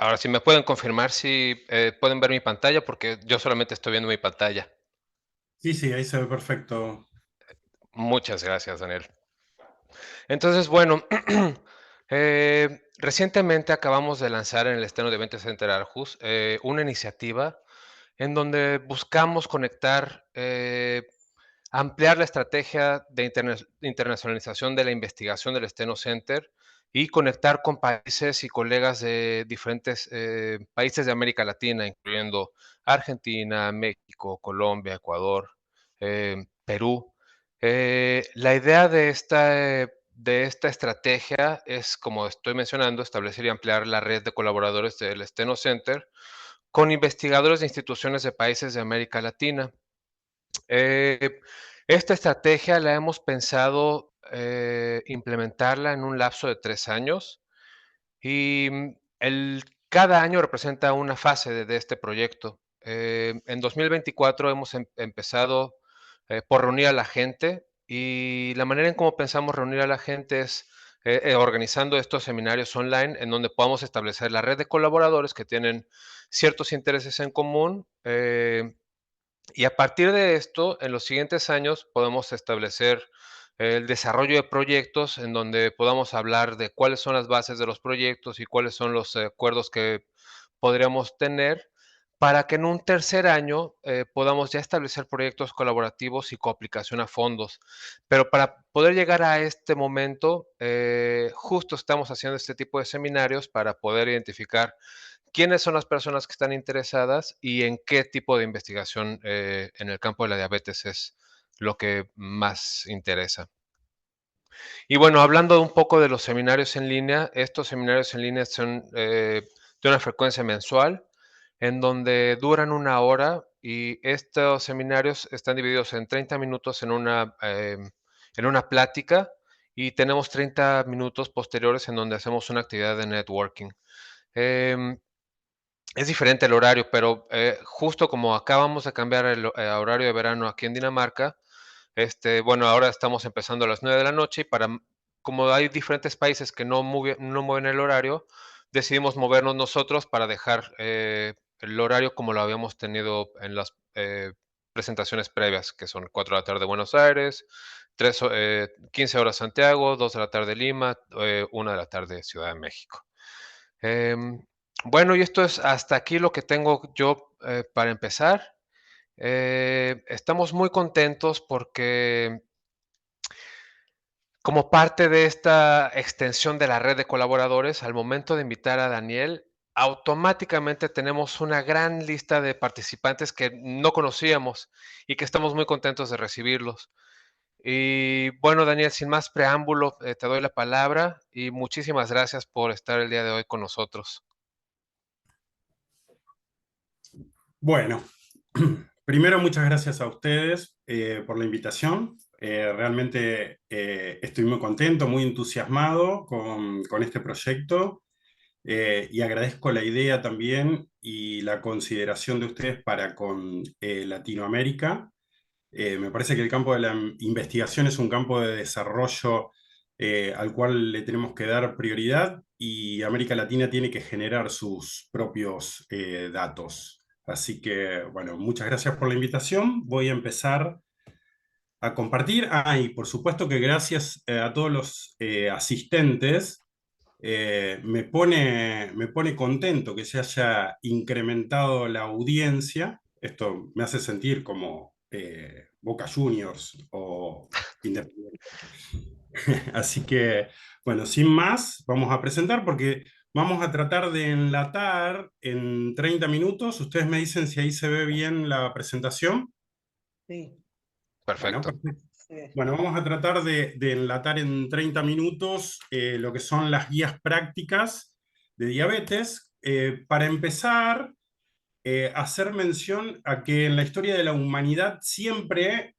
Ahora, si me pueden confirmar si pueden ver mi pantalla, porque yo solamente estoy viendo mi pantalla. Sí, sí, ahí se ve perfecto. Muchas gracias, Daniel. Entonces, bueno, recientemente acabamos de lanzar en el Esteno de Event Center Aarhus una iniciativa en donde buscamos conectar, ampliar la estrategia de internacionalización de la investigación del Steno Center y conectar con países y colegas de diferentes países de América Latina, incluyendo Argentina, México, Colombia, Ecuador, Perú. La idea de esta estrategia es, como estoy mencionando, establecer y ampliar la red de colaboradores del Steno Center con investigadores de instituciones de países de América Latina. Eh, Esta estrategia la hemos pensado implementarla en un lapso de 3 años y cada año representa una fase de este proyecto. En 2024 hemos empezado por reunir a la gente y la manera en cómo pensamos reunir a la gente es organizando estos seminarios online en donde podamos establecer la red de colaboradores que tienen ciertos intereses en común. Y a partir de esto, en los siguientes años podemos establecer el desarrollo de proyectos en donde podamos hablar de cuáles son las bases de los proyectos y cuáles son los acuerdos que podríamos tener para que en un tercer año podamos ya establecer proyectos colaborativos y coaplicación a fondos. Pero para poder llegar a este momento, justo estamos haciendo este tipo de seminarios para poder identificar quiénes son las personas que están interesadas y en qué tipo de investigación en el campo de la diabetes es lo que más interesa. Y bueno, hablando un poco de los seminarios en línea, estos seminarios en línea son de una frecuencia mensual, en donde duran 1 hora y estos seminarios están divididos en 30 minutos en una plática y tenemos 30 minutos posteriores en donde hacemos una actividad de networking. Em, es diferente el horario, pero justo como acabamos de cambiar el horario de verano aquí en Dinamarca, bueno, ahora estamos empezando a las 9 de la noche y como hay diferentes países que no mueven el horario, decidimos movernos nosotros para dejar el horario como lo habíamos tenido en las presentaciones previas, que son 4 de la tarde Buenos Aires, 15 horas Santiago, 2 de la tarde Lima, 1 de la tarde Ciudad de México. Em, bueno, y esto es hasta aquí lo que tengo yo para empezar. Estamos muy contentos porque como parte de esta extensión de la red de colaboradores, al momento de invitar a Daniel, automáticamente tenemos una gran lista de participantes que no conocíamos y que estamos muy contentos de recibirlos. Y bueno, Daniel, sin más preámbulo, te doy la palabra y muchísimas gracias por estar el día de hoy con nosotros. Bueno, primero muchas gracias a ustedes por la invitación. Realmente estoy muy contento, muy entusiasmado con este proyecto y agradezco la idea también y la consideración de ustedes para con Latinoamérica. Me parece que el campo de la investigación es un campo de desarrollo al cual le tenemos que dar prioridad y América Latina tiene que generar sus propios datos. Así que, bueno, muchas gracias por la invitación. Voy a empezar a compartir. Y por supuesto que gracias a todos los asistentes. Me pone contento que se haya incrementado la audiencia. Esto me hace sentir como Boca Juniors o Independiente. Así que, bueno, sin más, vamos a presentar porque vamos a tratar de enlatar en 30 minutos. Ustedes me dicen si ahí se ve bien la presentación. Sí, Bueno, Perfecto. perfecto. sí. Bueno, vamos a tratar de enlatar en 30 minutos lo que son las guías prácticas de diabetes. Para empezar, hacer mención a que en la historia de la humanidad siempre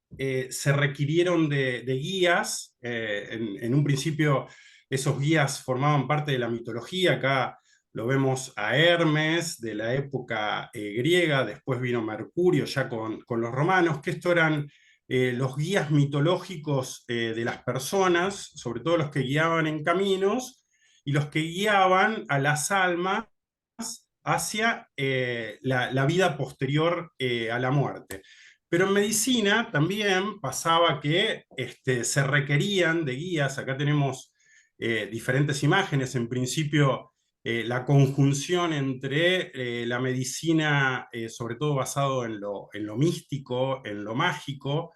se requirieron de guías. En un principio esos guías formaban parte de la mitología. Acá lo vemos a Hermes de la época griega, después vino Mercurio ya con los romanos, que esto eran los guías mitológicos de las personas, sobre todo los que guiaban en caminos y los que guiaban a las almas hacia la vida posterior a la muerte. Pero en medicina también pasaba que se requerían de guías. Acá tenemos diferentes imágenes. En principio, la conjunción entre la medicina, sobre todo basado en lo místico, en lo mágico.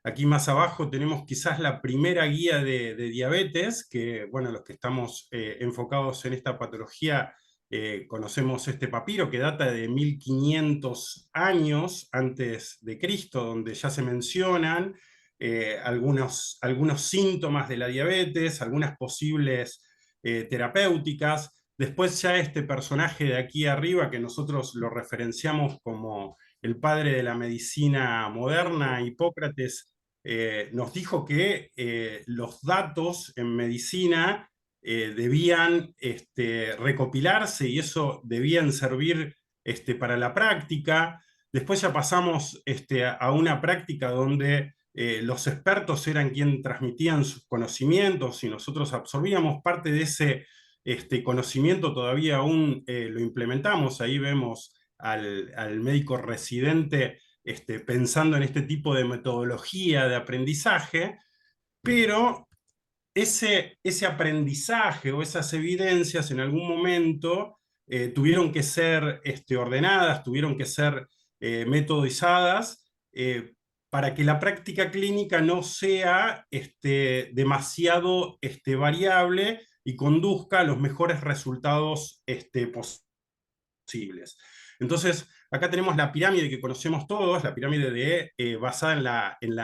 Aquí más abajo tenemos quizás la primera guía de diabetes, que, bueno, los que estamos enfocados en esta patología conocemos este papiro que data de 1500 años antes de Cristo, donde ya se mencionan algunos síntomas de la diabetes, algunas posibles terapéuticas. Después ya este personaje de aquí arriba, que nosotros lo referenciamos como el padre de la medicina moderna, Hipócrates, nos dijo que los datos en medicina debían recopilarse y eso debían servir para la práctica. Después ya pasamos a una práctica donde los expertos eran quienes transmitían sus conocimientos y nosotros absorbíamos parte de ese conocimiento, todavía aún lo implementamos. Ahí vemos al médico residente pensando en este tipo de metodología de aprendizaje, pero ese aprendizaje o esas evidencias en algún momento tuvieron que ser ordenadas, tuvieron que ser metodizadas para que la práctica clínica no sea demasiado variable y conduzca a los mejores resultados posibles. Entonces, acá tenemos la pirámide que conocemos todos, la pirámide basada en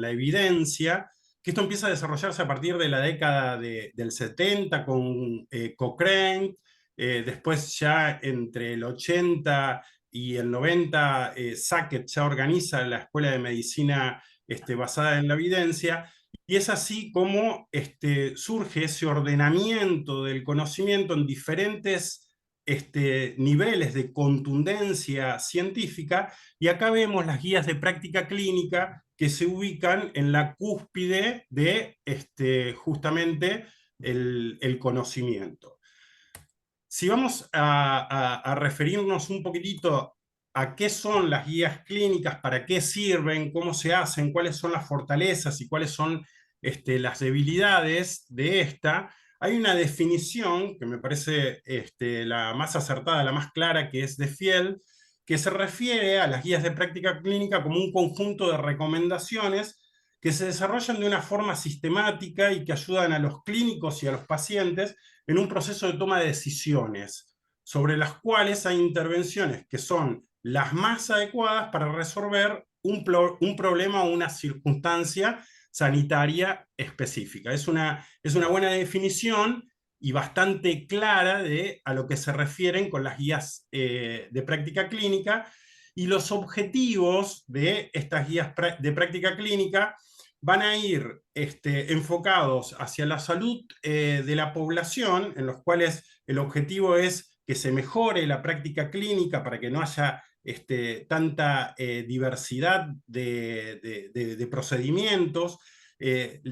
la evidencia, que esto empieza a desarrollarse a partir de la década del 70 con Cochrane, después ya entre el 80 y el 90 Sackett ya organiza la Escuela de Medicina basada en la evidencia, y es así como surge ese ordenamiento del conocimiento en diferentes niveles de contundencia científica, y acá vemos las guías de práctica clínica que se ubican en la cúspide de justamente el conocimiento. Si vamos a referirnos un poquitito a qué son las guías clínicas, para qué sirven, cómo se hacen, cuáles son las fortalezas y cuáles son las debilidades de esta, hay una definición que me parece la más acertada, la más clara, que es de Fiel, que se refiere a las guías de práctica clínica como un conjunto de recomendaciones que se desarrollan de una forma sistemática y que ayudan a los clínicos y a los pacientes en un proceso de toma de decisiones, sobre las cuales hay intervenciones que son las más adecuadas para resolver un problema o una circunstancia sanitaria específica. Es una buena definición y bastante clara a lo que se refieren con las guías de práctica clínica, y los objetivos de estas guías de práctica clínica van a ir enfocados hacia la salud de la población, en los cuales el objetivo es que se mejore la práctica clínica para que no haya tanta diversidad de procedimientos.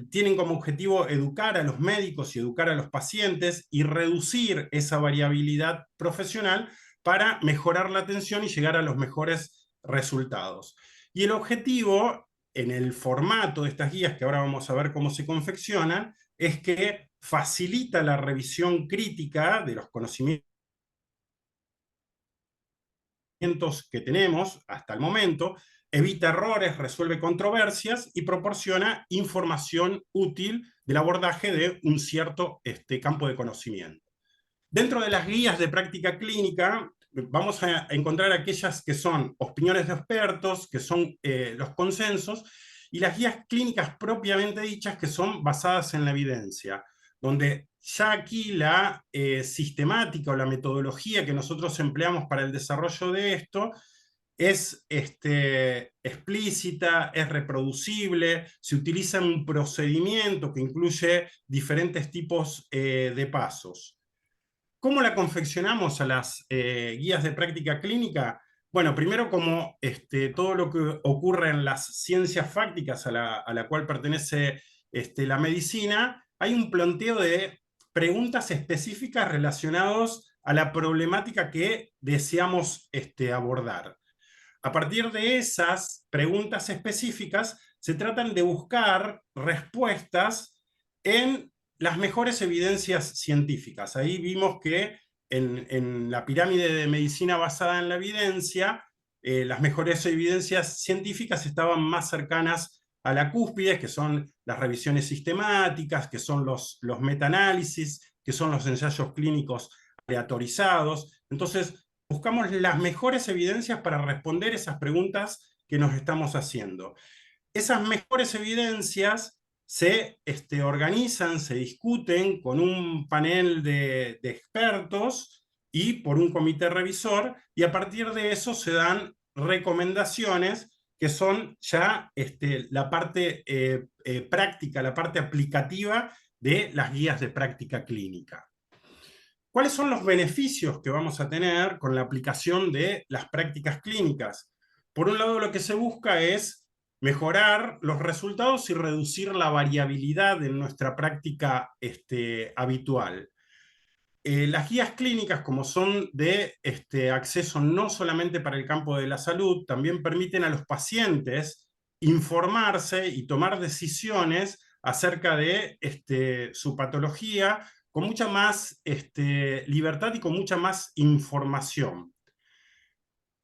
Tienen como objetivo educar a los médicos y educar a los pacientes y reducir esa variabilidad profesional para mejorar la atención y llegar a los mejores resultados. Y el objetivo en el formato de estas guías, que ahora vamos a ver cómo se confeccionan, es que facilita la revisión crítica de los conocimientos que tenemos hasta el momento, evita errores, resuelve controversias y proporciona información útil del abordaje de un cierto campo de conocimiento. Dentro de las guías de práctica clínica vamos a encontrar aquellas que son opiniones de expertos, que son los consensos, y las guías clínicas propiamente dichas, que son basadas en la evidencia, donde ya aquí la sistemática o la metodología que nosotros empleamos para el desarrollo de esto es explícita, es reproducible, se utiliza un procedimiento que incluye diferentes tipos de pasos. ¿Cómo la confeccionamos a las guías de práctica clínica? Bueno, primero, como todo lo que ocurre en las ciencias fácticas a la cual pertenece la medicina, hay un planteo de preguntas específicas relacionadas a la problemática que deseamos abordar. A partir de esas preguntas específicas, se tratan de buscar respuestas en las mejores evidencias científicas. Ahí vimos que en la pirámide de medicina basada en la evidencia, las mejores evidencias científicas estaban más cercanas a la cúspide, que son las revisiones sistemáticas, que son los metaanálisis, que son los ensayos clínicos aleatorizados. Entonces, buscamos las mejores evidencias para responder esas preguntas que nos estamos haciendo. Esas mejores evidencias se organizan, se discuten con un panel de expertos y por un comité revisor, y a partir de eso se dan recomendaciones que son ya la parte práctica, la parte aplicativa de las guías de práctica clínica. ¿Cuáles son los beneficios que vamos a tener con la aplicación de las prácticas clínicas? Por un lado, lo que se busca es mejorar los resultados y reducir la variabilidad en nuestra práctica habitual. Las guías clínicas, como son de acceso no solamente para el campo de la salud, también permiten a los pacientes informarse y tomar decisiones acerca de su patología con mucha más libertad y con mucha más información.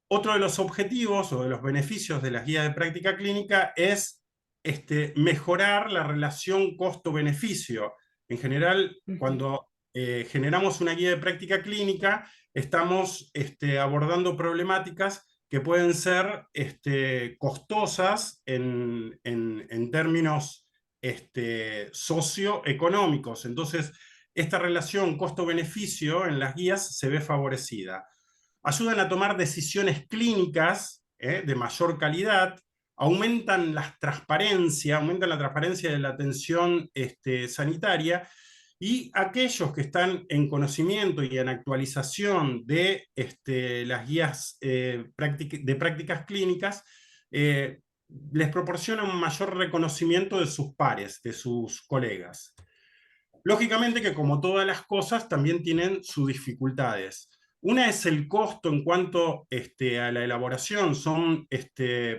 Otro de los objetivos o de los beneficios de las guías de práctica clínica es mejorar la relación costo-beneficio. En general, cuando generamos una guía de práctica clínica, estamos abordando problemáticas que pueden ser costosas en términos socioeconómicos. Entonces, esta relación costo-beneficio en las guías se ve favorecida. Ayudan a tomar decisiones clínicas de mayor calidad, aumentan la transparencia de la atención sanitaria, y aquellos que están en conocimiento y en actualización de las guías de prácticas clínicas, les proporciona un mayor reconocimiento de sus pares, de sus colegas. Lógicamente que, como todas las cosas, también tienen sus dificultades. Una es el costo en cuanto a la elaboración. Son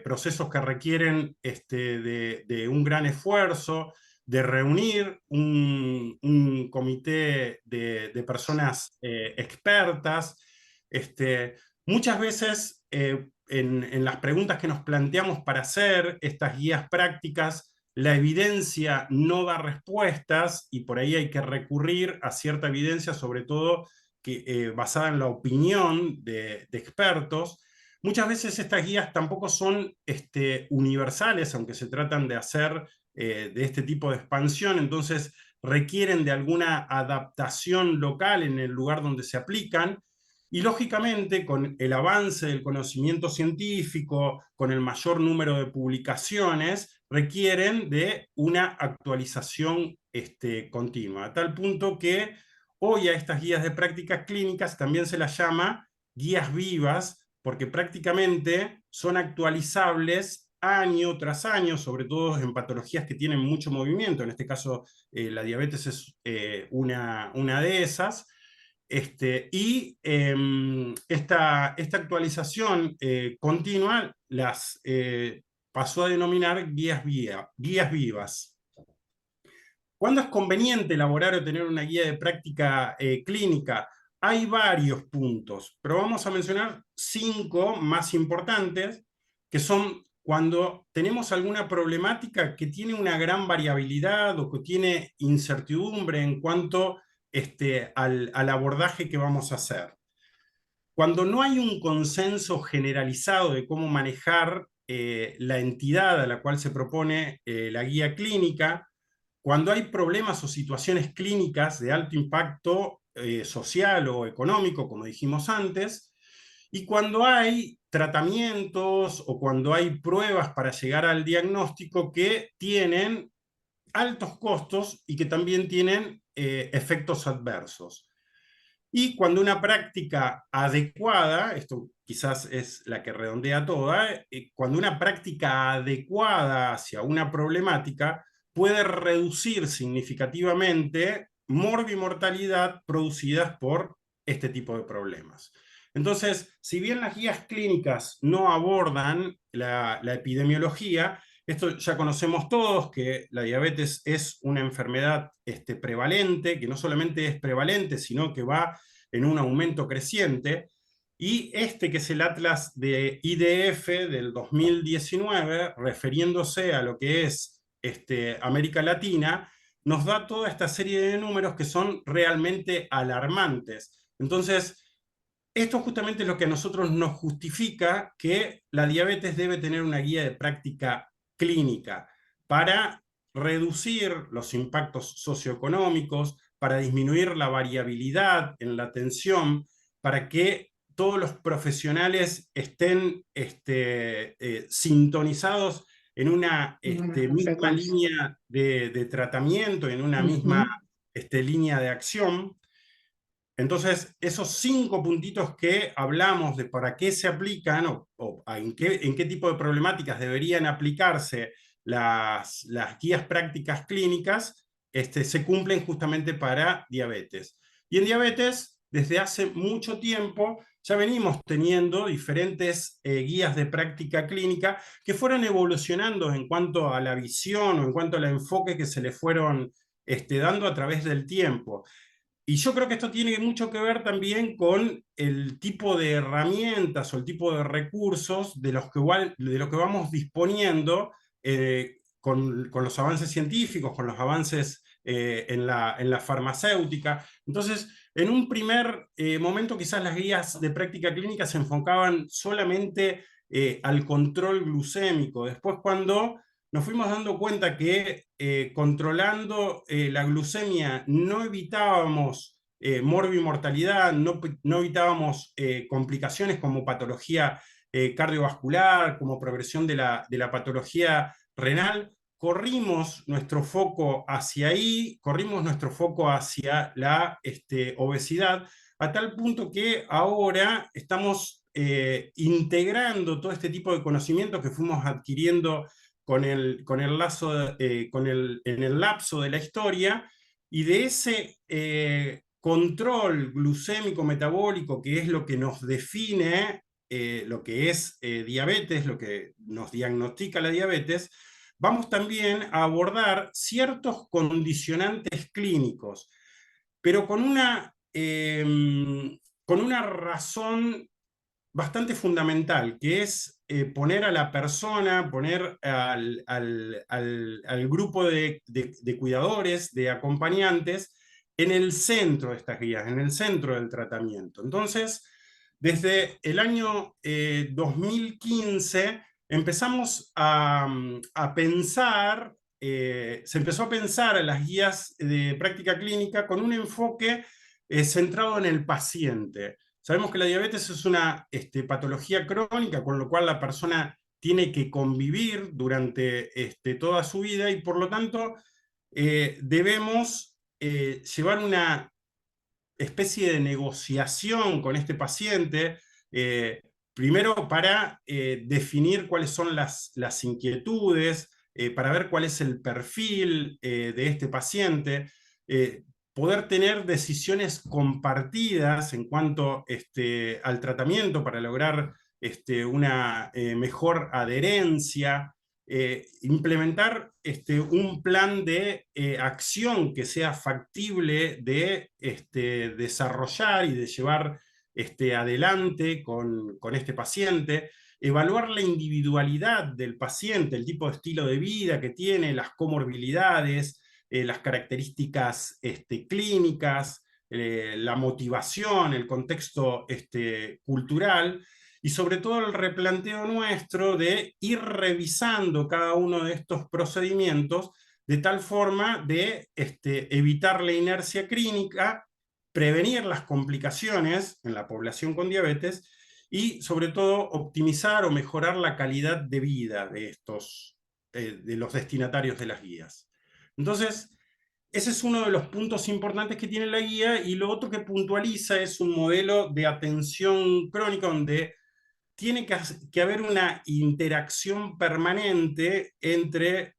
procesos que requieren de un gran esfuerzo, de reunir un comité de personas expertas. Muchas veces en las preguntas que nos planteamos para hacer estas guías prácticas, la evidencia no da respuestas y por ahí hay que recurrir a cierta evidencia, sobre todo basada en la opinión de expertos. Muchas veces estas guías tampoco son universales, aunque se tratan de hacer de este tipo de expansión, entonces requieren de alguna adaptación local en el lugar donde se aplican. Y lógicamente, con el avance del conocimiento científico, con el mayor número de publicaciones, requieren de una actualización continua, a tal punto que hoy a estas guías de prácticas clínicas también se las llama guías vivas, porque prácticamente son actualizables año tras año, sobre todo en patologías que tienen mucho movimiento. En este caso, la diabetes es una de esas. Esta actualización continua las pasó a denominar guías vivas. ¿Cuándo es conveniente elaborar o tener una guía de práctica clínica? Hay varios puntos, pero vamos a mencionar 5 más importantes, que son cuando tenemos alguna problemática que tiene una gran variabilidad o que tiene incertidumbre en cuanto al abordaje que vamos a hacer. Cuando no hay un consenso generalizado de cómo manejar la entidad a la cual se propone la guía clínica, cuando hay problemas o situaciones clínicas de alto impacto social o económico, como dijimos antes, y cuando hay tratamientos o cuando hay pruebas para llegar al diagnóstico que tienen altos costos y que también tienen efectos adversos. Y cuando una práctica adecuada, esto quizás es la que redondea toda, cuando una práctica adecuada hacia una problemática puede reducir significativamente morbimortalidad producidas por este tipo de problemas. Entonces, si bien las guías clínicas no abordan la epidemiología, esto ya conocemos todos, que la diabetes es una enfermedad prevalente, que no solamente es prevalente, sino que va en un aumento creciente. Y que es el Atlas de IDF del 2019, refiriéndose a lo que es América Latina, nos da toda esta serie de números que son realmente alarmantes. Entonces, esto justamente es lo que a nosotros nos justifica que la diabetes debe tener una guía de práctica clínica para reducir los impactos socioeconómicos, para disminuir la variabilidad en la atención, para que todos los profesionales estén sintonizados en una misma Frecuencia. línea de tratamiento, en una misma Ujú. línea de acción. Entonces, esos 5 puntitos que hablamos de para qué se aplican o en qué tipo de problemáticas deberían aplicarse las guías prácticas clínicas, se cumplen justamente para diabetes. Y en diabetes, desde hace mucho tiempo, ya venimos teniendo diferentes guías de práctica clínica que fueron evolucionando en cuanto a la visión o en cuanto al enfoque que se le fueron dando a través del tiempo. Y yo creo que esto tiene mucho que ver también con el tipo de herramientas o el tipo de recursos de lo que vamos disponiendo con los avances científicos, con los avances en la farmacéutica. Entonces, en un primer momento quizás las guías de práctica clínica se enfocaban solamente al control glucémico. Después, cuando nos fuimos dando cuenta que controlando la glucemia no evitábamos morbimortalidad, no evitábamos complicaciones como patología cardiovascular, como progresión de la patología renal. Corrimos nuestro foco hacia ahí, corrimos nuestro foco hacia la obesidad, a tal punto que ahora estamos integrando todo este tipo de conocimientos que fuimos adquiriendo en el lapso de la historia, y de ese control glucémico metabólico, que es lo que nos define lo que es diabetes, lo que nos diagnostica la diabetes, vamos también a abordar ciertos condicionantes clínicos, pero con una razón bastante fundamental, que es poner a la persona, poner al grupo de cuidadores, de acompañantes, en el centro de estas guías, en el centro del tratamiento. Entonces, desde el año 2015 empezamos a pensar, se empezó a pensar en las guías de práctica clínica con un enfoque centrado en el paciente. Sabemos que la diabetes es una patología crónica, con lo cual la persona tiene que convivir durante toda su vida, y por lo tanto debemos llevar una especie de negociación con este paciente, primero para definir cuáles son las inquietudes, para ver cuál es el perfil de este paciente, poder tener decisiones compartidas en cuanto al tratamiento para lograr una mejor adherencia, implementar un plan de acción que sea factible de desarrollar y de llevar adelante con este paciente, evaluar la individualidad del paciente, el tipo de estilo de vida que tiene, las comorbilidades, las características clínicas, la motivación, el contexto cultural, y sobre todo el replanteo nuestro de ir revisando cada uno de estos procedimientos de tal forma de evitar la inercia clínica, prevenir las complicaciones en la población con diabetes y sobre todo optimizar o mejorar la calidad de vida de los destinatarios de las guías. Entonces, ese es uno de los puntos importantes que tiene la guía, y lo otro que puntualiza es un modelo de atención crónica donde tiene que haber una interacción permanente entre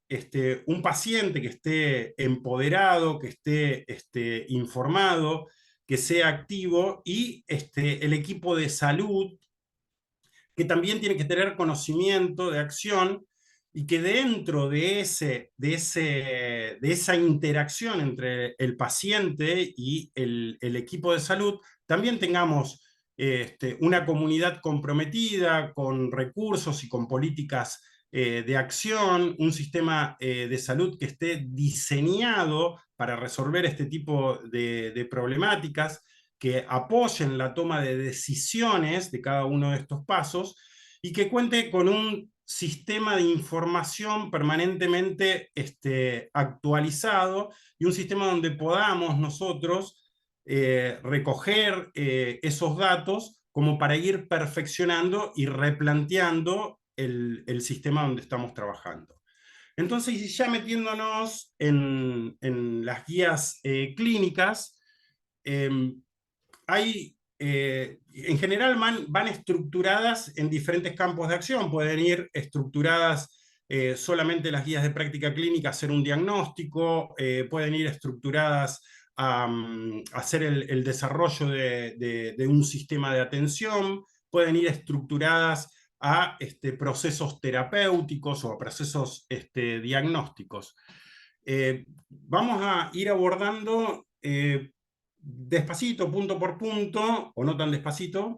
un paciente que esté empoderado, que esté informado, que sea activo, y el equipo de salud, que también tiene que tener conocimiento de acción, y que dentro de esa interacción entre el paciente y el equipo de salud, también tengamos una comunidad comprometida con recursos y con políticas de acción, un sistema de salud que esté diseñado para resolver este tipo de problemáticas, que apoyen la toma de decisiones de cada uno de estos pasos, y que cuente con un sistema de información permanentemente actualizado, y un sistema donde podamos nosotros recoger esos datos como para ir perfeccionando y replanteando el sistema donde estamos trabajando. Entonces, ya metiéndonos en las guías clínicas, eh, en general van estructuradas en diferentes campos de acción. Pueden ir estructuradas solamente las guías de práctica clínica, hacer un diagnóstico, pueden ir estructuradas a hacer el desarrollo de un sistema de atención, pueden ir estructuradas a procesos terapéuticos o a procesos diagnósticos. Vamos a ir abordando despacito, punto por punto, o no tan despacito,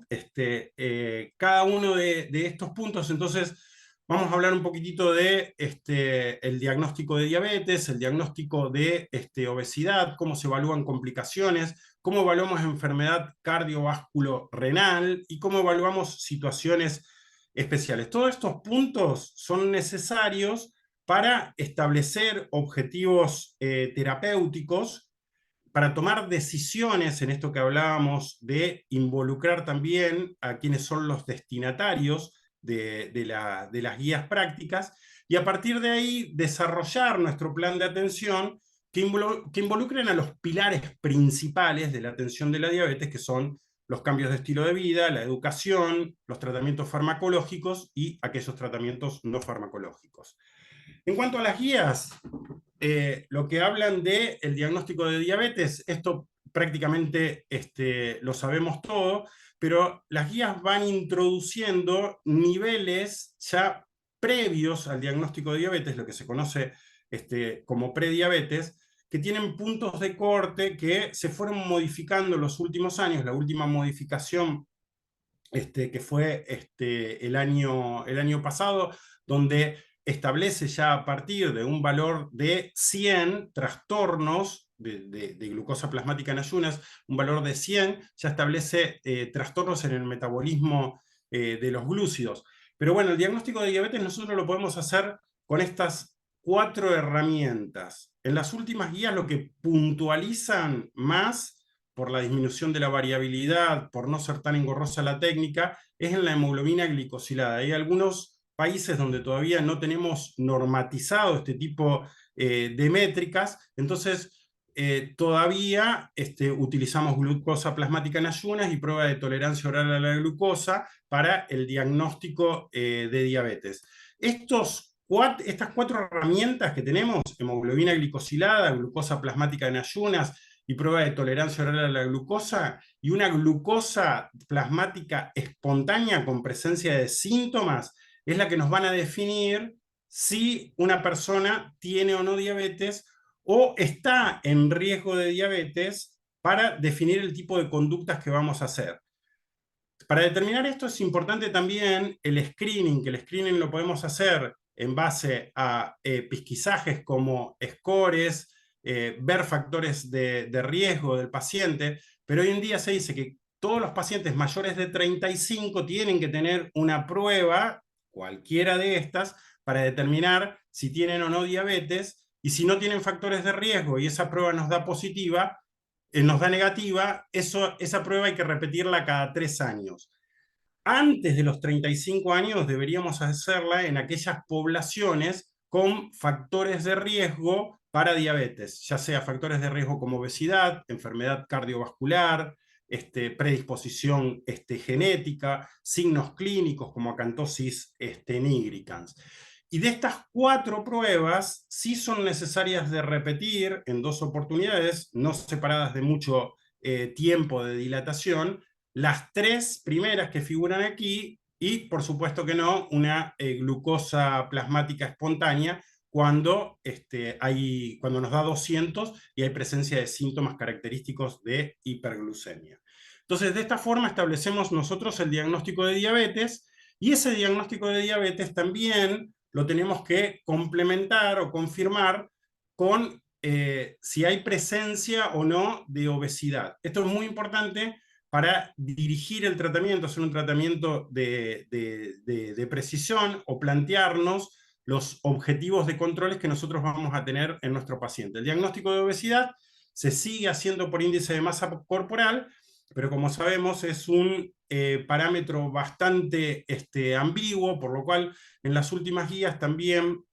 cada uno de estos puntos. Entonces, vamos a hablar un poquitito de el diagnóstico de diabetes, el diagnóstico de obesidad, cómo se evalúan complicaciones, cómo evaluamos enfermedad cardiovasculo-renal y cómo evaluamos situaciones especiales. Todos estos puntos son necesarios para establecer objetivos terapéuticos, para tomar decisiones en esto que hablábamos de involucrar también a quienes son los destinatarios de las guías prácticas, y a partir de ahí desarrollar nuestro plan de atención que involucren a los pilares principales de la atención de la diabetes, que son los cambios de estilo de vida, la educación, los tratamientos farmacológicos y aquellos tratamientos no farmacológicos. En cuanto a las guías, lo que hablan del diagnóstico de diabetes, esto prácticamente lo sabemos todo, pero las guías van introduciendo niveles ya previos al diagnóstico de diabetes, lo que se conoce como prediabetes, que tienen puntos de corte que se fueron modificando en los últimos años. La última modificación que fue el año pasado, donde establece ya a partir de un valor de 100 trastornos de glucosa plasmática en ayunas, un valor de 100, ya establece trastornos en el metabolismo de los glúcidos. Pero bueno, el diagnóstico de diabetes nosotros lo podemos hacer con estas 4 herramientas. En las últimas guías lo que puntualizan más, por la disminución de la variabilidad, por no ser tan engorrosa la técnica, es en la hemoglobina glicosilada. Hay algunos países donde todavía no tenemos normatizado este tipo de métricas, entonces todavía utilizamos glucosa plasmática en ayunas y prueba de tolerancia oral a la glucosa para el diagnóstico de diabetes. Estas 4 herramientas que tenemos, hemoglobina glicosilada, glucosa plasmática en ayunas y prueba de tolerancia oral a la glucosa, y una glucosa plasmática espontánea con presencia de síntomas, es la que nos van a definir si una persona tiene o no diabetes, o está en riesgo de diabetes, para definir el tipo de conductas que vamos a hacer. Para determinar esto es importante también el screening, que el screening lo podemos hacer en base a pesquisajes como scores, ver factores de riesgo del paciente, pero hoy en día se dice que todos los pacientes mayores de 35 tienen que tener una prueba, cualquiera de estas, para determinar si tienen o no diabetes, y si no tienen factores de riesgo y esa prueba nos da positiva, nos da negativa, esa prueba hay que repetirla cada 3 años. Antes de los 35 años deberíamos hacerla en aquellas poblaciones con factores de riesgo para diabetes, ya sea factores de riesgo como obesidad, enfermedad cardiovascular, predisposición genética, signos clínicos como acantosis nigricans. Y de estas 4 pruebas, sí son necesarias de repetir en 2 oportunidades, no separadas de mucho tiempo de dilatación, las tres primeras que figuran aquí, y por supuesto que no, una glucosa plasmática espontánea, cuando, cuando nos da 200 y hay presencia de síntomas característicos de hiperglucemia. Entonces, de esta forma establecemos nosotros el diagnóstico de diabetes, y ese diagnóstico de diabetes también lo tenemos que complementar o confirmar con si hay presencia o no de obesidad. Esto es muy importante para dirigir el tratamiento, hacer un tratamiento de precisión o plantearnos los objetivos de controles que nosotros vamos a tener en nuestro paciente. El diagnóstico de obesidad se sigue haciendo por índice de masa corporal, pero como sabemos es un parámetro bastante ambiguo, por lo cual en las últimas guías también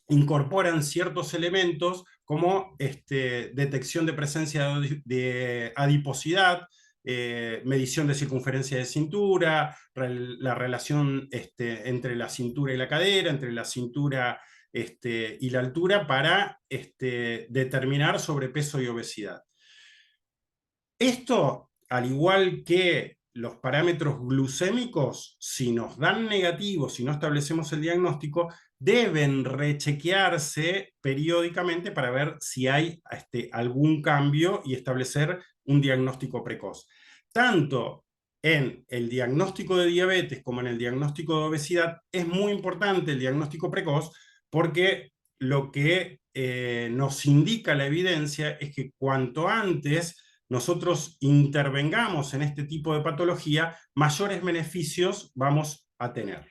incorporan ciertos elementos como detección de presencia de adiposidad, medición de circunferencia de cintura, la relación entre la cintura y la cadera, entre la cintura y la altura, para determinar sobrepeso y obesidad. Esto, al igual que los parámetros glucémicos, si nos dan negativos, si no establecemos el diagnóstico, deben rechequearse periódicamente para ver si hay algún cambio y establecer un diagnóstico precoz. Tanto en el diagnóstico de diabetes como en el diagnóstico de obesidad es muy importante el diagnóstico precoz, porque lo que nos indica la evidencia es que cuanto antes nosotros intervengamos en este tipo de patología, mayores beneficios vamos a tener.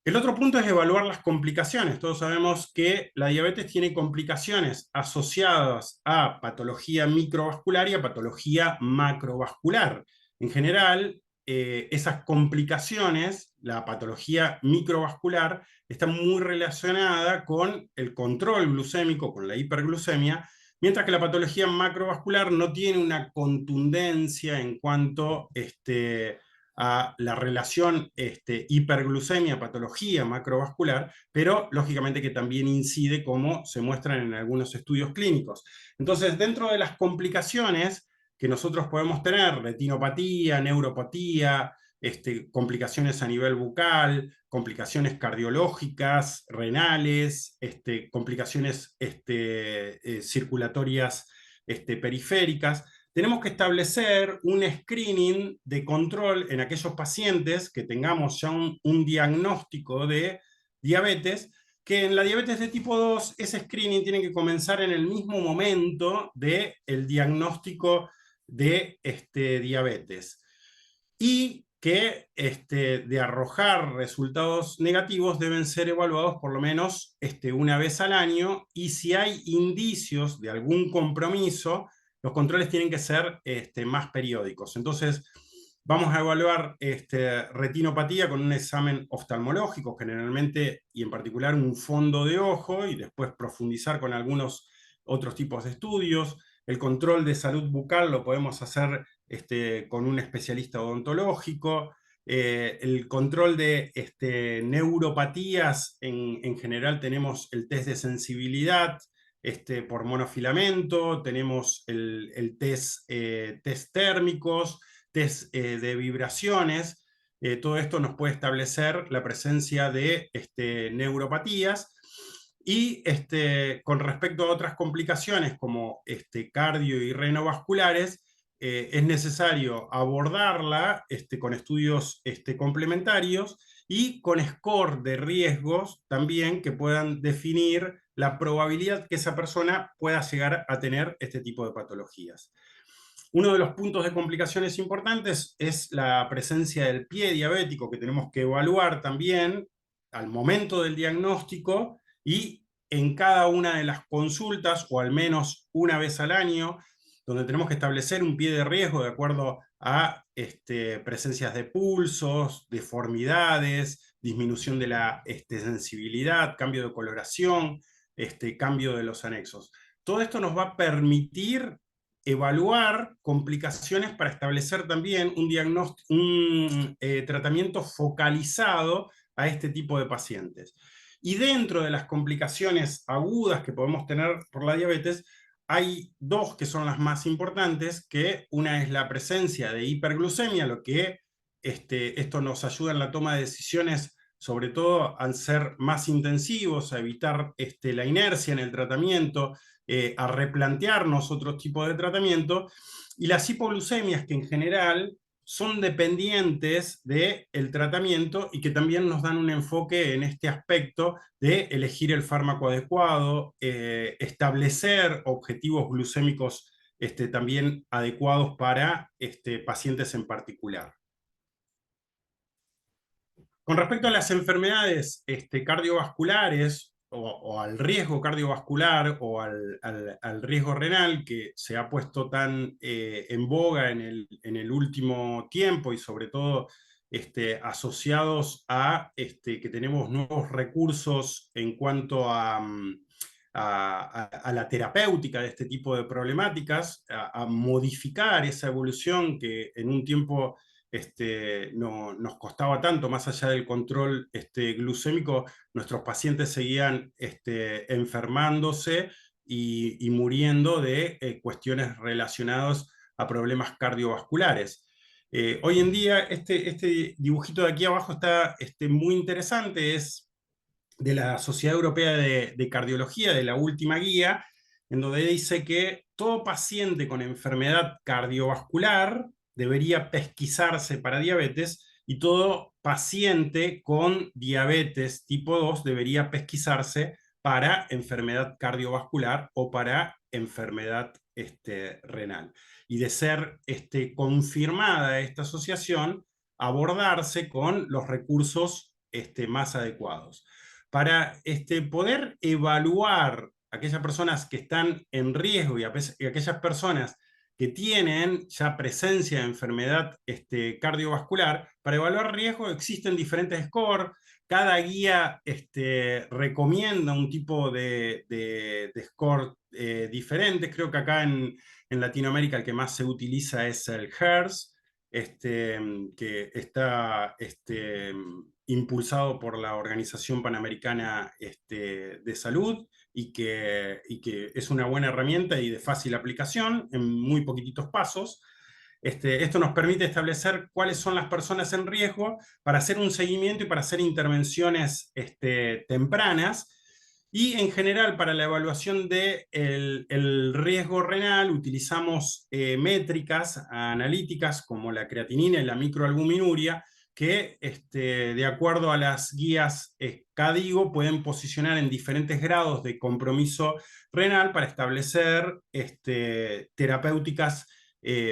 El otro punto es evaluar las complicaciones. Todos sabemos que la diabetes tiene complicaciones asociadas a patología microvascular y a patología macrovascular. En general, esas complicaciones, la patología microvascular, está muy relacionada con el control glucémico, con la hiperglucemia, mientras que la patología macrovascular no tiene una contundencia en cuanto a la relación hiperglucemia, patología macrovascular, pero lógicamente que también incide, como se muestran en algunos estudios clínicos. Entonces, dentro de las complicaciones que nosotros podemos tener, retinopatía, neuropatía, complicaciones a nivel bucal, complicaciones cardiológicas, renales, complicaciones circulatorias periféricas, tenemos que establecer un screening de control en aquellos pacientes que tengamos ya un diagnóstico de diabetes, que en la diabetes de tipo 2 ese screening tiene que comenzar en el mismo momento del diagnóstico de diabetes. Y que de arrojar resultados negativos deben ser evaluados por lo menos una vez al año, y si hay indicios de algún compromiso, los controles tienen que ser más periódicos. Entonces, vamos a evaluar retinopatía con un examen oftalmológico, generalmente, y en particular un fondo de ojo, y después profundizar con algunos otros tipos de estudios. El control de salud bucal lo podemos hacer con un especialista odontológico. El control de neuropatías, en general tenemos el test de sensibilidad por monofilamento, tenemos el test térmicos, test de vibraciones. Todo esto nos puede establecer la presencia de neuropatías. Y con respecto a otras complicaciones como cardio y renovasculares, es necesario abordarla con estudios complementarios y con score de riesgos también, que puedan definir la probabilidad que esa persona pueda llegar a tener este tipo de patologías. Uno de los puntos de complicaciones importantes es la presencia del pie diabético, que tenemos que evaluar también al momento del diagnóstico y en cada una de las consultas, o al menos una vez al año, donde tenemos que establecer un pie de riesgo de acuerdo a presencias de pulsos, deformidades, disminución de la sensibilidad, cambio de coloración, cambio de los anexos. Todo esto nos va a permitir evaluar complicaciones para establecer también un diagnóstico, un tratamiento focalizado a este tipo de pacientes. Y dentro de las complicaciones agudas que podemos tener por la diabetes, hay dos que son las más importantes, que una es la presencia de hiperglucemia, lo que esto nos ayuda en la toma de decisiones, sobre todo al ser más intensivos, a evitar la inercia en el tratamiento, a replantearnos otro tipo de tratamiento, y las hipoglucemias que en general son dependientes del tratamiento y que también nos dan un enfoque en este aspecto de elegir el fármaco adecuado, establecer objetivos glucémicos también adecuados para pacientes en particular. Con respecto a las enfermedades cardiovasculares o al riesgo cardiovascular o al riesgo renal que se ha puesto tan en boga en el último tiempo y sobre todo asociados a que tenemos nuevos recursos en cuanto a la terapéutica de este tipo de problemáticas, a modificar esa evolución que en un tiempo no, nos costaba tanto, más allá del control glucémico, nuestros pacientes seguían enfermándose y muriendo de cuestiones relacionadas a problemas cardiovasculares. Hoy en día, este dibujito de aquí abajo está muy interesante, es de la Sociedad Europea de Cardiología, de la última guía, en donde dice que todo paciente con enfermedad cardiovascular debería pesquisarse para diabetes y todo paciente con diabetes tipo 2 debería pesquisarse para enfermedad cardiovascular o para enfermedad renal. Y de ser confirmada esta asociación, abordarse con los recursos más adecuados para poder evaluar aquellas personas que están en riesgo y aquellas personas que tienen ya presencia de enfermedad cardiovascular. Para evaluar riesgo existen diferentes scores. Cada guía recomienda un tipo de score diferente. Creo que acá en Latinoamérica el que más se utiliza es el HERS, que está impulsado por la Organización Panamericana de Salud y que es una buena herramienta y de fácil aplicación en muy poquititos pasos. Esto nos permite establecer cuáles son las personas en riesgo para hacer un seguimiento y para hacer intervenciones tempranas. Y en general, para la evaluación del el riesgo renal, utilizamos métricas analíticas como la creatinina y la microalbuminuria, que de acuerdo a las guías CADIGO pueden posicionar en diferentes grados de compromiso renal para establecer terapéuticas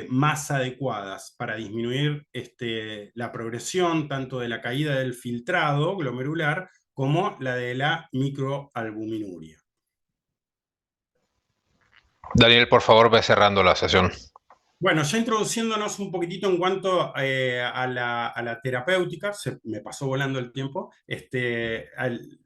más adecuadas para disminuir la progresión tanto de la caída del filtrado glomerular como la de la microalbuminuria. Daniel, por favor, ve cerrando la sesión. Bueno, ya introduciéndonos un poquitito en cuanto a la terapéutica, me pasó volando el tiempo,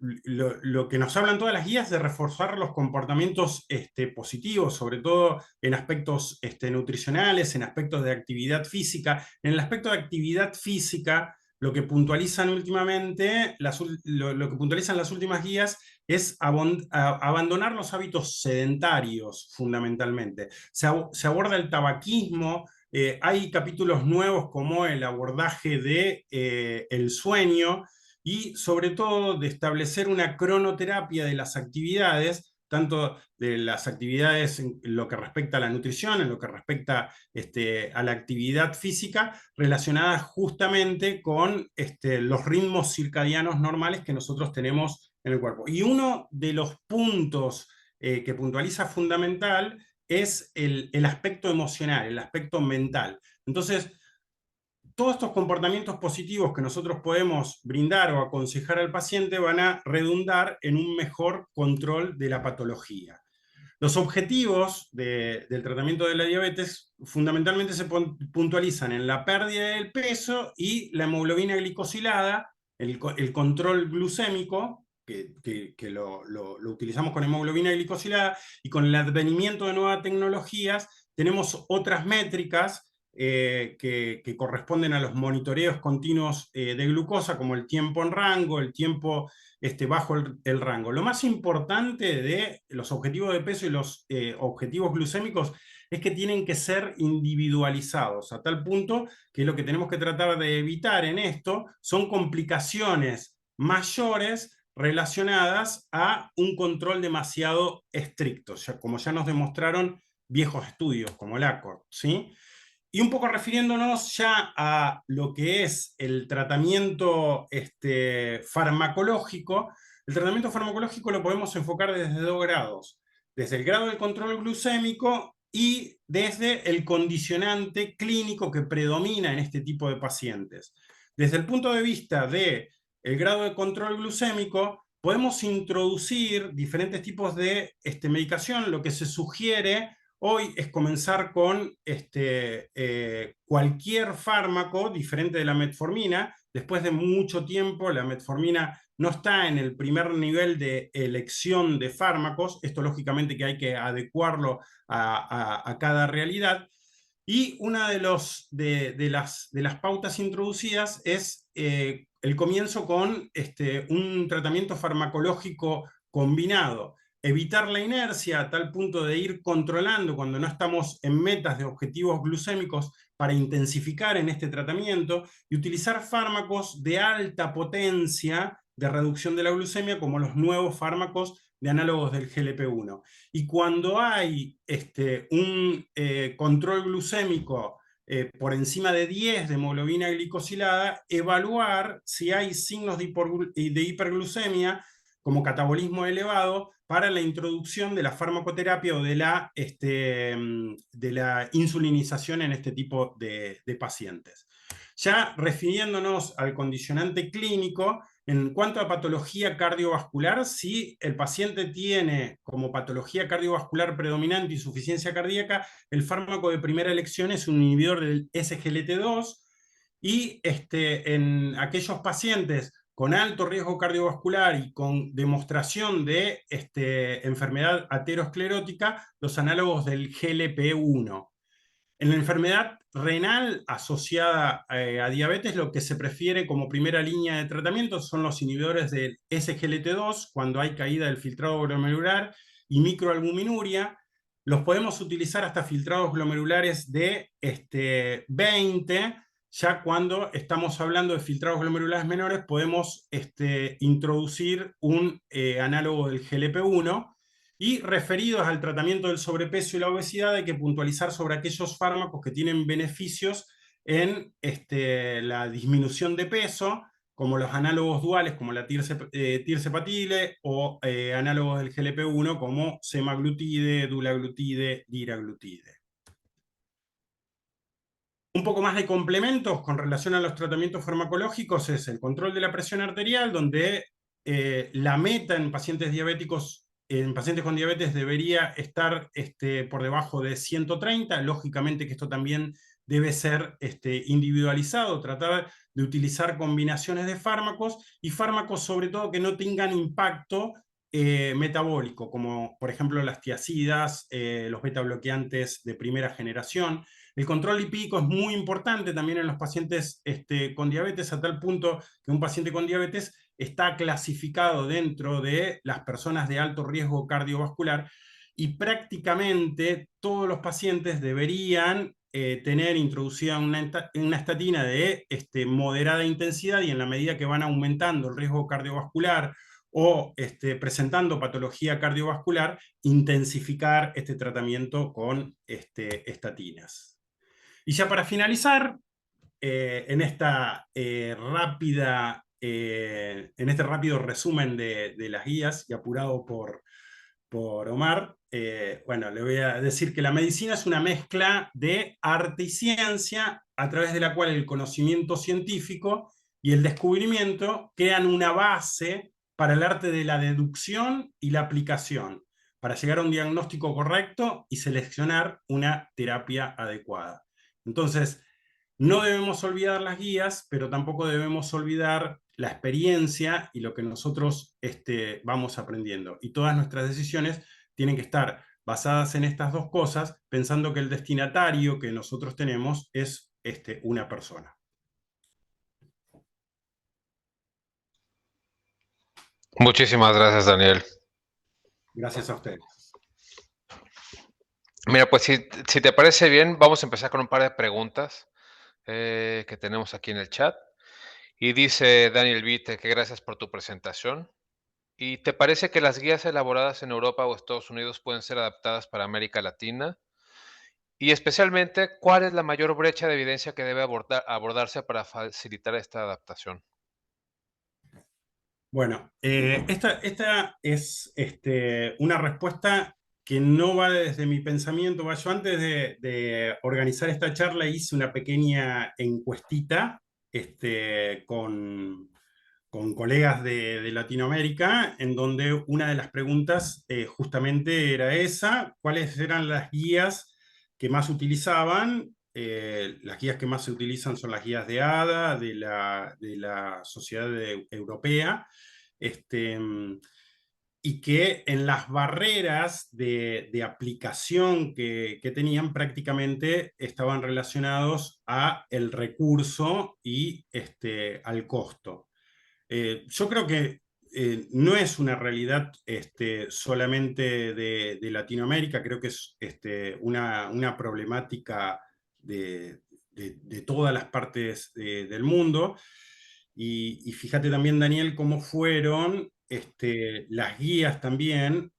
lo que nos hablan todas las guías de reforzar los comportamientos positivos, sobre todo en aspectos nutricionales, en aspectos de actividad física. En el aspecto de actividad física, lo que puntualizan últimamente, lo que puntualizan las últimas guías es abandonar los hábitos sedentarios, fundamentalmente. Se aborda el tabaquismo, hay capítulos nuevos como el abordaje de el sueño y sobre todo de establecer una cronoterapia de las actividades, tanto de las actividades en lo que respecta a la nutrición, en lo que respecta a la actividad física, relacionadas justamente con los ritmos circadianos normales que nosotros tenemos en el cuerpo. Y uno de los puntos que puntualiza fundamental es el aspecto emocional, el aspecto mental. Entonces, todos estos comportamientos positivos que nosotros podemos brindar o aconsejar al paciente van a redundar en un mejor control de la patología. Los objetivos del tratamiento de la diabetes fundamentalmente se puntualizan en la pérdida del peso y la hemoglobina glicosilada, el control glucémico, que lo utilizamos con hemoglobina glicosilada, y con el advenimiento de nuevas tecnologías tenemos otras métricas que corresponden a los monitoreos continuos de glucosa, como el tiempo en rango, el tiempo bajo el rango. Lo más importante de los objetivos de peso y los objetivos glucémicos es que tienen que ser individualizados, a tal punto que lo que tenemos que tratar de evitar en esto son complicaciones mayores relacionadas a un control demasiado estricto, como ya nos demostraron viejos estudios como el ACORD, ¿sí? Y un poco refiriéndonos ya a lo que es el tratamiento farmacológico, el tratamiento farmacológico lo podemos enfocar desde dos grados, desde el grado del control glucémico y desde el condicionante clínico que predomina en este tipo de pacientes. Desde el punto de vista del grado de control glucémico, podemos introducir diferentes tipos de medicación. Lo que se sugiere hoy es comenzar con cualquier fármaco diferente de la metformina. Después de mucho tiempo, la metformina no está en el primer nivel de elección de fármacos. Esto lógicamente que hay que adecuarlo a cada realidad. Y una de las pautas introducidas es el comienzo con un tratamiento farmacológico combinado. Evitar la inercia a tal punto de ir controlando cuando no estamos en metas de objetivos glucémicos para intensificar en este tratamiento y utilizar fármacos de alta potencia de reducción de la glucemia como los nuevos fármacos de análogos del GLP-1. Y cuando hay un control glucémico por encima de 10 de hemoglobina glicosilada, evaluar si hay signos de hiperglucemia como catabolismo elevado para la introducción de la farmacoterapia o de la insulinización en este tipo de pacientes. Ya refiriéndonos al condicionante clínico, en cuanto a patología cardiovascular, si el paciente tiene como patología cardiovascular predominante insuficiencia cardíaca, el fármaco de primera elección es un inhibidor del SGLT2 y en aquellos pacientes con alto riesgo cardiovascular y con demostración de enfermedad aterosclerótica, los análogos del GLP-1. En la enfermedad renal asociada a diabetes, lo que se prefiere como primera línea de tratamiento son los inhibidores del SGLT2 cuando hay caída del filtrado glomerular y microalbuminuria. Los podemos utilizar hasta filtrados glomerulares de 20. Ya cuando estamos hablando de filtrados glomerulares menores, podemos introducir un análogo del GLP-1. Y referidos al tratamiento del sobrepeso y la obesidad, hay que puntualizar sobre aquellos fármacos que tienen beneficios en la disminución de peso, como los análogos duales, como la tirzepatide, o análogos del GLP-1, como semaglutide, dulaglutide, liraglutide. Un poco más de complementos con relación a los tratamientos farmacológicos es el control de la presión arterial, donde la meta en pacientes diabéticos, en pacientes con diabetes debería estar por debajo de 130. Lógicamente que esto también debe ser individualizado, tratar de utilizar combinaciones de fármacos y fármacos sobre todo que no tengan impacto metabólico, como por ejemplo las tiazidas, los beta bloqueantes de primera generación. El control lipídico es muy importante también en los pacientes con diabetes, a tal punto que un paciente con diabetes está clasificado dentro de las personas de alto riesgo cardiovascular y prácticamente todos los pacientes deberían tener introducida una estatina de moderada intensidad, y en la medida que van aumentando el riesgo cardiovascular o presentando patología cardiovascular, intensificar este tratamiento con estatinas. Y ya para finalizar, en este rápido resumen de las guías y apurado por Omar, bueno, le voy a decir que la medicina es una mezcla de arte y ciencia a través de la cual el conocimiento científico y el descubrimiento crean una base para el arte de la deducción y la aplicación, para llegar a un diagnóstico correcto y seleccionar una terapia adecuada. Entonces, no debemos olvidar las guías, pero tampoco debemos olvidar la experiencia y lo que nosotros vamos aprendiendo. Y todas nuestras decisiones tienen que estar basadas en estas dos cosas, pensando que el destinatario que nosotros tenemos es una persona. Muchísimas gracias, Daniel. Gracias a ustedes. Mira, pues si te parece bien, vamos a empezar con un par de preguntas que tenemos aquí en el chat. Y dice Daniel Vite que gracias por tu presentación. ¿Y te parece que las guías elaboradas en Europa o Estados Unidos pueden ser adaptadas para América Latina? Y especialmente, ¿cuál es la mayor brecha de evidencia que debe abordarse para facilitar esta adaptación? Bueno, esta es una respuesta que no va desde mi pensamiento. Yo antes de organizar esta charla hice una pequeña encuestita con colegas de Latinoamérica, en donde una de las preguntas justamente era esa: ¿cuáles eran las guías que más utilizaban? Las guías que más se utilizan son las guías de ADA, de la Sociedad Europea, este, y que en las barreras de aplicación que tenían prácticamente estaban relacionados a el recurso y al costo. Yo creo que no es una realidad solamente de Latinoamérica. Creo que es una problemática de todas las partes del mundo. Y fíjate también, Daniel, cómo fueron las guías también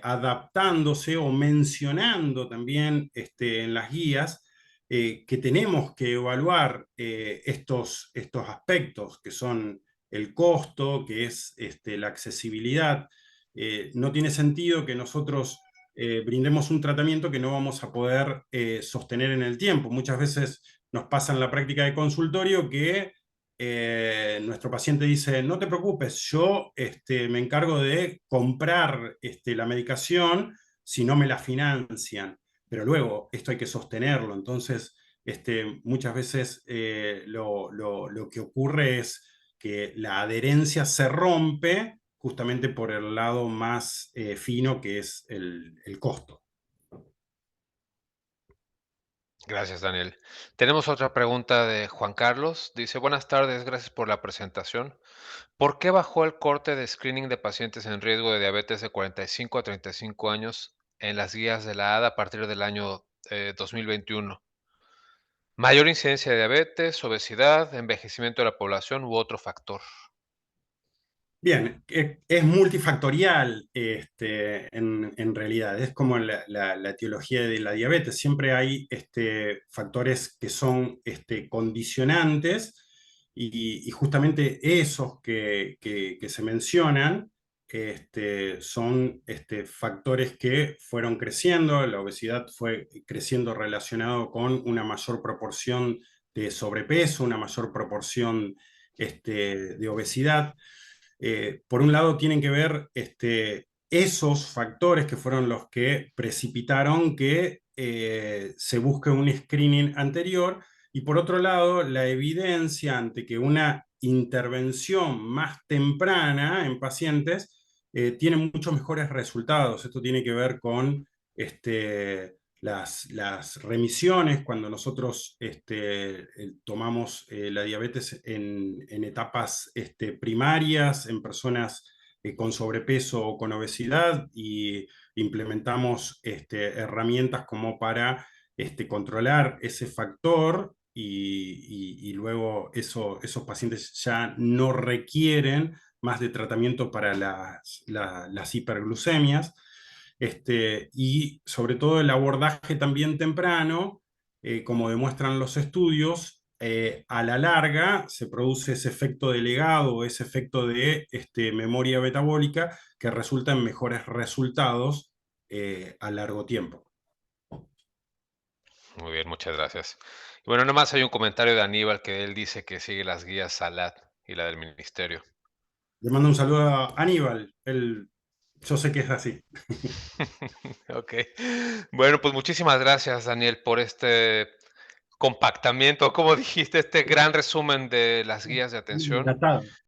adaptándose o mencionando también en las guías que tenemos que evaluar estos aspectos que son el costo, que es la accesibilidad. No tiene sentido que nosotros brindemos un tratamiento que no vamos a poder sostener en el tiempo. Muchas veces nos pasa en la práctica de consultorio que nuestro paciente dice: no te preocupes, yo me encargo de comprar la medicación si no me la financian, pero luego esto hay que sostenerlo. Entonces, muchas veces lo que ocurre es que la adherencia se rompe justamente por el lado más fino, que es el costo. Gracias, Daniel. Tenemos otra pregunta de Juan Carlos. Dice, buenas tardes, gracias por la presentación. ¿Por qué bajó el corte de screening de pacientes en riesgo de diabetes de 45 a 35 años en las guías de la ADA a partir del año 2021? ¿Mayor incidencia de diabetes, obesidad, envejecimiento de la población u otro factor? Bien, es multifactorial en realidad. Es como la etiología de la diabetes. Siempre hay factores que son condicionantes, y justamente esos que se mencionan son factores que fueron creciendo. La obesidad fue creciendo relacionado con una mayor proporción de sobrepeso, una mayor proporción de obesidad. Por un lado, tienen que ver esos factores que fueron los que precipitaron que se busque un screening anterior, y por otro lado, la evidencia ante que una intervención más temprana en pacientes tiene muchos mejores resultados. Esto tiene que ver con las remisiones. Cuando nosotros tomamos la diabetes en etapas primarias, en personas con sobrepeso o con obesidad, y implementamos herramientas como para controlar ese factor, y luego esos pacientes ya no requieren más de tratamiento para las hiperglucemias. Y sobre todo el abordaje también temprano, como demuestran los estudios, a la larga se produce ese efecto de legado, ese efecto de memoria metabólica, que resulta en mejores resultados a largo tiempo. Muy bien, muchas gracias. Y bueno, nomás hay un comentario de Aníbal que él dice que sigue las guías SALAD y la del ministerio. Le mando un saludo a Aníbal. Yo sé que es así. Ok. Bueno, pues muchísimas gracias, Daniel, por este compactamiento, como dijiste, este gran resumen de las guías de atención. Encantado.